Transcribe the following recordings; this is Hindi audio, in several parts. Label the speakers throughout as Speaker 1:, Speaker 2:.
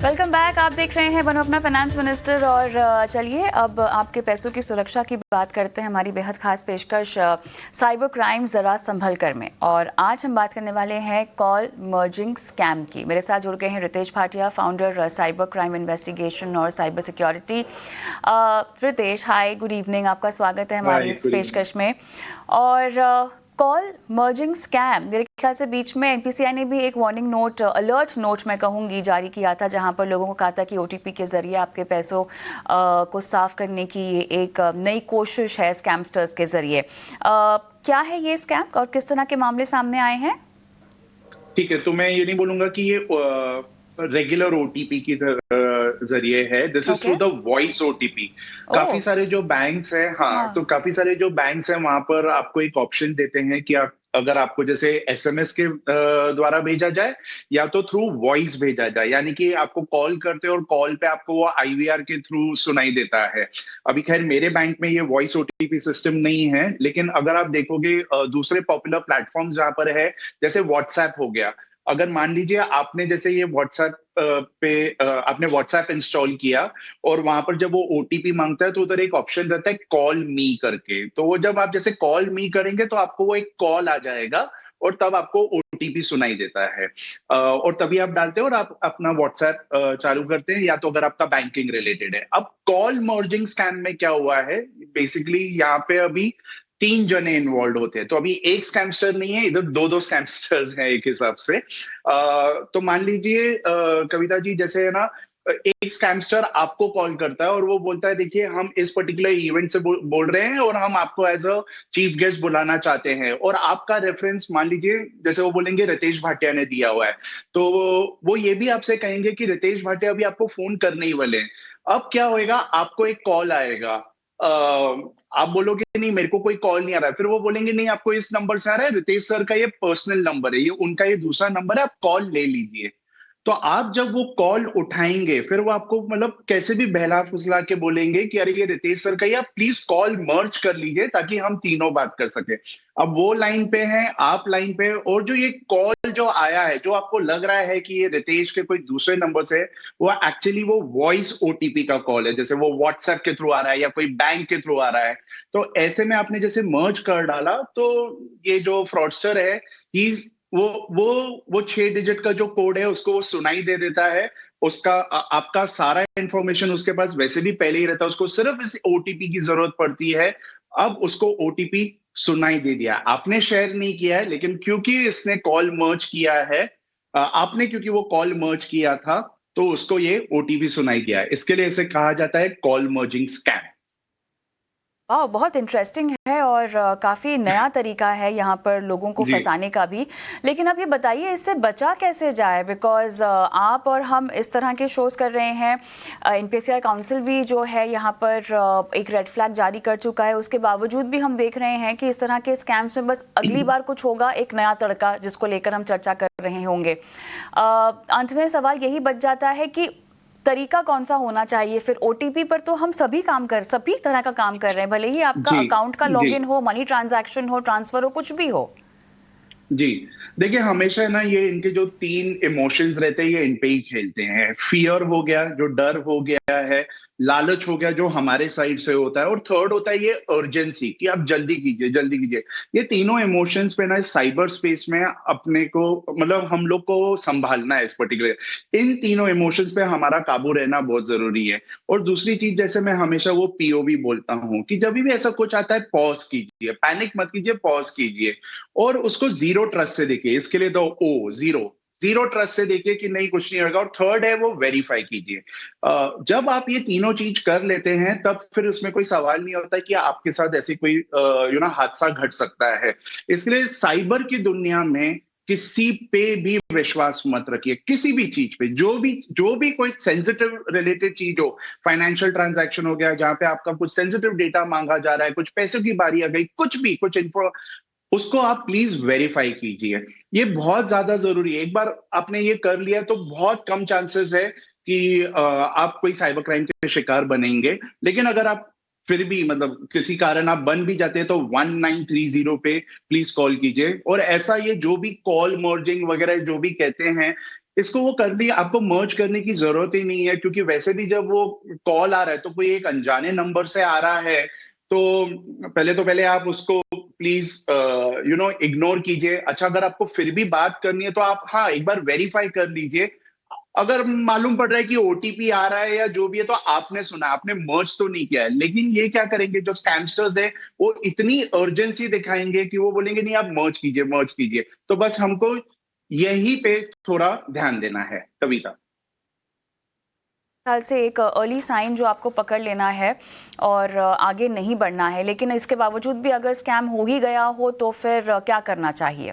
Speaker 1: Welcome back. आप देख रहे हैं बनो अपना फाइनेंस मिनिस्टर। और चलिए अब आपके पैसों की सुरक्षा की बात करते हैं। हमारी बेहद खास पेशकश साइबर क्राइम ज़रा संभल कर में। और आज हम बात करने वाले हैं कॉल मर्जिंग स्कैम की। मेरे साथ जुड़ गए हैं Ritesh Bhatia, founder cyber crime investigation और cyber security. Ritesh, hi, good evening, आपका स्वागत है हमारी इस पेशकश में। और कॉल मर्जिंग स्कैम, मेरे ख्याल से बीच में एनपीसीआई ने भी एक वार्निंग नोट, अलर्ट नोट मैं कहूँगी, जारी किया था, जहां पर लोगों को कहा था कि ओटीपी के जरिए आपके पैसों को साफ करने की ये एक नई कोशिश है स्कैमस्टर्स के जरिए। क्या है ये स्कैम और किस तरह के मामले सामने आए हैं?
Speaker 2: ठीक है, तो मैं ये नहीं बोलूंगा कि ये रेगुलर ओटीपी की जरिए है। This is through the voice OTP. काफी सारे जो बैंक्स हैं, हाँ, तो काफी सारे जो बैंक्स हैं वहां पर आपको एक ऑप्शन देते हैं कि आप अगर आपको जैसे एसएमएस के द्वारा भेजा जाए या तो थ्रू वॉइस भेजा जाए, यानी कि आपको कॉल करते हैं और कॉल पे आपको वो आईवीआर के थ्रू सुनाई देता है। अभी खैर मेरे बैंक में ये वॉइस ओटीपी सिस्टम नहीं है, लेकिन अगर आप देखोगे दूसरे पॉपुलर प्लेटफॉर्म्स जहां पर है, जैसे व्हाट्सएप हो गया। अगर मान लीजिए आपने जैसे ये व्हाट्सएप पे आपने व्हाट्सएप इंस्टॉल किया और वहां पर जब वो ओटीपी मांगता है तो उधर एक ऑप्शन रहता है कॉल मी करके। तो वो जब आप जैसे कॉल मी करेंगे तो आपको वो एक कॉल आ जाएगा और तब आपको ओटीपी सुनाई देता है। और तभी आप डालते हैं और आप अपना व्हाट्सएप चालू करते हैं, या तो अगर आपका बैंकिंग रिलेटेड है। अब कॉल मर्जिंग स्कैम में क्या हुआ है, बेसिकली यहाँ पे अभी 3 जने इन्वॉल्व होते हैं। तो अभी एक स्कैमस्टर नहीं है, इधर दो दो स्कैमस्टर्स हैं एक हिसाब से। तो मान लीजिए कविता जी, जैसे है ना, एक स्कैमस्टर आपको कॉल करता है और वो बोलता है देखिए हम इस पर्टिकुलर इवेंट से बोल रहे हैं और हम आपको एज अ चीफ गेस्ट बुलाना चाहते हैं, और आपका रेफरेंस मान लीजिए जैसे वो बोलेंगे रितेश भाटिया ने दिया हुआ है। तो वो ये भी आपसे कहेंगे कि रितेश भाटिया अभी आपको फोन करने ही वाले हैं। अब क्या होएगा, आपको एक कॉल आएगा। आप बोलोगे नहीं मेरे को कोई कॉल नहीं आ रहा है, फिर वो बोलेंगे नहीं आपको इस नंबर से आ रहा है, रितेश सर का ये पर्सनल नंबर है, ये उनका ये दूसरा नंबर है, आप कॉल ले लीजिए। तो आप जब वो कॉल उठाएंगे फिर वो आपको मतलब कैसे भी बहला फुसला के बोलेंगे कि अरे ये रितेश सर का ही, आप प्लीज कॉल मर्ज कर लीजिए ताकि हम तीनों बात कर सके। अब वो लाइन पे हैं, आप लाइन पे, और जो ये कॉल जो आया है, जो आपको लग रहा है कि ये रितेश के कोई दूसरे नंबर से, वो एक्चुअली वो वॉइस ओटीपी का कॉल है, जैसे वो व्हाट्सएप के थ्रू आ रहा है या कोई बैंक के थ्रू आ रहा है। तो ऐसे में आपने जैसे मर्ज कर डाला तो ये जो फ्रॉडस्टर है, ही वो वो वो 6 डिजिट का जो कोड है उसको वो सुनाई दे देता है। उसका आपका सारा इंफॉर्मेशन उसके पास वैसे भी पहले ही रहता है, उसको सिर्फ इस ओटीपी की जरूरत पड़ती है। अब उसको ओटीपी सुनाई दे दिया, आपने शेयर नहीं किया है, लेकिन क्योंकि इसने कॉल मर्ज किया है, आपने क्योंकि वो कॉल मर्ज किया था तो उसको ये ओटीपी सुनाई दिया है। इसके लिए इसे कहा जाता है कॉल मर्जिंग स्कैम।
Speaker 1: वाह, बहुत इंटरेस्टिंग है और काफ़ी नया तरीका है यहाँ पर लोगों को
Speaker 2: जी
Speaker 1: फंसाने का भी। लेकिन आप ये बताइए इससे बचा कैसे जाए, बिकॉज आप और हम इस तरह के शोज़ कर रहे हैं। एनपीसीआई काउंसिल भी जो है यहाँ पर एक रेड फ्लैग जारी कर चुका है। उसके बावजूद भी हम देख रहे हैं कि इस तरह के स्कैम्स में बस अगली बार कुछ होगा, एक नया तड़का जिसको लेकर हम चर्चा कर रहे होंगे। अंत में सवाल यही बच जाता है कि तरीका कौन सा होना चाहिए। फिर ओटीपी पर तो हम सभी तरह का काम कर रहे हैं, भले ही आपका
Speaker 2: जी
Speaker 1: अकाउंट का
Speaker 2: जी
Speaker 1: लॉगिन हो, मनी ट्रांजैक्शन हो, ट्रांसफर हो, कुछ भी हो।
Speaker 2: जी। देखिए हमेशा है ना, ये इनके जो 3 इमोशंस रहते हैं ये इन पे ही खेलते हैं। फियर हो गया, जो डर हो गया है, लालच हो गया जो हमारे साइड से होता है, और थर्ड होता है ये अर्जेंसी कि आप जल्दी कीजिए जल्दी कीजिए। ये तीनों इमोशंस पे ना साइबर स्पेस में अपने को मतलब हम लोग को संभालना है इस पर्टिकुलर। इन तीनों इमोशंस पे हमारा काबू रहना बहुत जरूरी है। और दूसरी चीज, जैसे मैं हमेशा वो पीओवी बोलता हूँ कि जब भी ऐसा कुछ आता है पॉज कीजिए, पैनिक मत कीजिए, पॉज कीजिए और उसको जीरो ट्रस्ट से देखिए। इसके लिए दो ओ, जीरो जीरो ट्रस्ट से देखिए कि नहीं कुछ नहीं होगा। और थर्ड है वो वेरीफाई कीजिए। जब आप ये तीनों चीज कर लेते हैं तब फिर उसमें कोई सवाल नहीं होता कि आपके साथ ऐसी कोई हादसा घट सकता है। इसके लिए साइबर की दुनिया में किसी पे भी विश्वास मत रखिए, किसी भी चीज पे, जो भी कोई सेंसिटिव रिलेटेड चीज हो। फाइनेंशियल ट्रांजैक्शन हो गया जहां पे आपका कुछ सेंसिटिव डेटा मांगा जा रहा है, कुछ पैसों की बारी आ गई, कुछ भी कुछ इन्फो, उसको आप प्लीज वेरीफाई कीजिए। ये बहुत ज्यादा जरूरी है। एक बार आपने ये कर लिया तो बहुत कम चांसेस है कि आप कोई साइबर क्राइम के शिकार बनेंगे। लेकिन अगर आप फिर भी मतलब किसी कारण आप बन भी जाते हैं तो 1930 पे प्लीज कॉल कीजिए। और ऐसा ये जो भी कॉल मर्जिंग वगैरह जो भी कहते हैं, इसको वो करनी, आपको मर्ज करने की जरूरत ही नहीं है, क्योंकि वैसे भी जब वो कॉल आ रहा है तो कोई एक अनजाने नंबर से आ रहा है, तो पहले आप उसको प्लीज इग्नोर कीजिए। अच्छा, अगर आपको फिर भी बात करनी है तो आप हाँ एक बार वेरीफाई कर लीजिए। अगर मालूम पड़ रहा है कि ओटीपी आ रहा है या जो भी है, तो आपने सुना, आपने मर्ज तो नहीं किया है। लेकिन ये क्या करेंगे जो स्कैमस्टर्स है, वो इतनी अर्जेंसी दिखाएंगे कि वो बोलेंगे नहीं आप मर्ज कीजिए, मर्ज कीजिए। तो बस हमको यहीं पे थोड़ा ध्यान देना है, कविता।
Speaker 1: ख्याल से एक अर्ली साइन जो आपको पकड़ लेना है और आगे नहीं बढ़ना है, लेकिन इसके बावजूद भी अगर स्कैम हो ही गया हो तो फिर क्या करना चाहिए?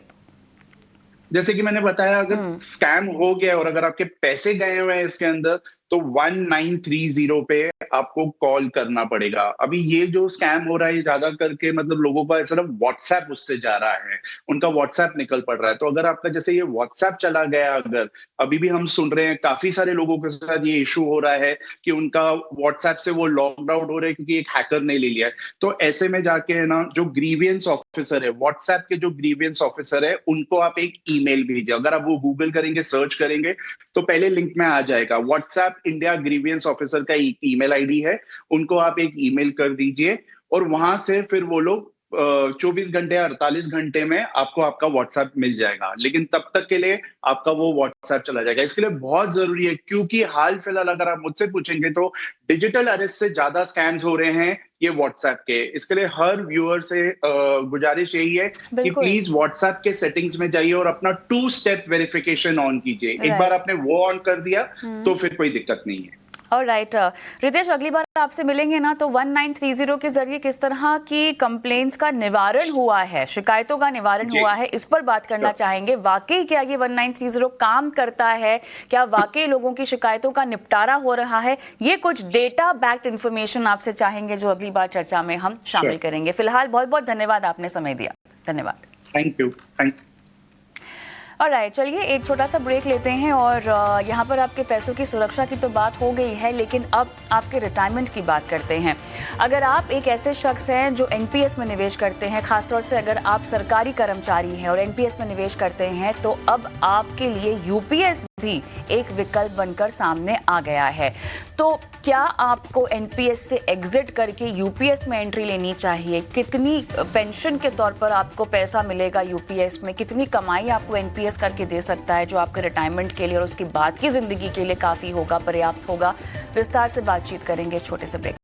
Speaker 2: जैसे कि मैंने बताया, अगर स्कैम हो गया और अगर आपके पैसे गए हुए हैं इसके अंदर, तो 1930 पे आपको कॉल करना पड़ेगा। अभी ये जो स्कैम हो रहा है, ये ज्यादा करके मतलब लोगों का सिर्फ व्हाट्सएप उससे जा रहा है, उनका व्हाट्सएप निकल पड़ रहा है। तो अगर आपका जैसे ये व्हाट्सएप चला गया, अगर अभी भी हम सुन रहे हैं काफी सारे लोगों के साथ ये इशू हो रहा है कि उनका व्हाट्सएप से वो लॉग आउट हो रहे हैं क्योंकि एक हैकर ने ले लिया है। तो ऐसे में जाके है ना, जो ग्रीवियंस ऑफिसर है, व्हाट्सएप के जो ग्रीवियंस ऑफिसर है, उनको आप एक ईमेल भेजिए। अगर आप वो गूगल करेंगे, सर्च करेंगे, तो पहले लिंक में आ जाएगा व्हाट्सएप इंडिया ग्रीवियंस ऑफिसर का ईमेल आईडी है। उनको आप एक ईमेल कर दीजिए और वहां से फिर वो लोग 24 घंटे या 48 घंटे में आपको आपका व्हाट्सएप मिल जाएगा। लेकिन तब तक के लिए आपका वो व्हाट्सएप चला जाएगा। इसके लिए बहुत जरूरी है, क्योंकि हाल फिलहाल अगर आप मुझसे पूछेंगे तो डिजिटल अरेस्ट से ज्यादा स्कैम्स हो रहे हैं ये व्हाट्सएप के। इसके लिए हर व्यूअर से गुजारिश यही है कि प्लीज व्हाट्सएप के सेटिंग्स में जाइए और अपना 2 स्टेप वेरिफिकेशन ऑन कीजिए। एक बार आपने वो ऑन कर दिया तो फिर कोई दिक्कत नहीं है।
Speaker 1: ऑलराइट रितेश, अगली बार आपसे मिलेंगे ना तो 1930 के जरिए किस तरह की कंप्लेंट्स का निवारण हुआ है, शिकायतों का निवारण हुआ है, इस पर बात करना चाहेंगे। वाकई क्या ये 1930 काम करता है? क्या वाकई लोगों की शिकायतों का निपटारा हो रहा है? ये कुछ डेटा बैक्ड इंफॉर्मेशन आपसे चाहेंगे जो अगली बार चर्चा में हम शामिल करेंगे। फिलहाल बहुत बहुत धन्यवाद, आपने समय दिया। धन्यवाद।
Speaker 2: Thank you.
Speaker 1: ऑलराइट, चलिए एक छोटा सा ब्रेक लेते हैं और यहाँ पर आपके पैसों की सुरक्षा की तो बात हो गई है, लेकिन अब आपके रिटायरमेंट की बात करते हैं। अगर आप एक ऐसे शख्स हैं जो एनपीएस में निवेश करते हैं, खासतौर से अगर आप सरकारी कर्मचारी हैं और एनपीएस में निवेश करते हैं, तो अब आपके लिए यूपीएस भी एक विकल्प बनकर सामने आ गया है। तो क्या आपको एनपीएस से एग्जिट करके यूपीएस में एंट्री लेनी चाहिए? कितनी पेंशन के तौर पर आपको पैसा मिलेगा यूपीएस में? कितनी कमाई आपको एनपीएस करके दे सकता है जो आपके रिटायरमेंट के लिए और उसकी बाद की जिंदगी के लिए काफी होगा, पर्याप्त होगा? विस्तार से बातचीत करेंगे छोटे से ब्रेक।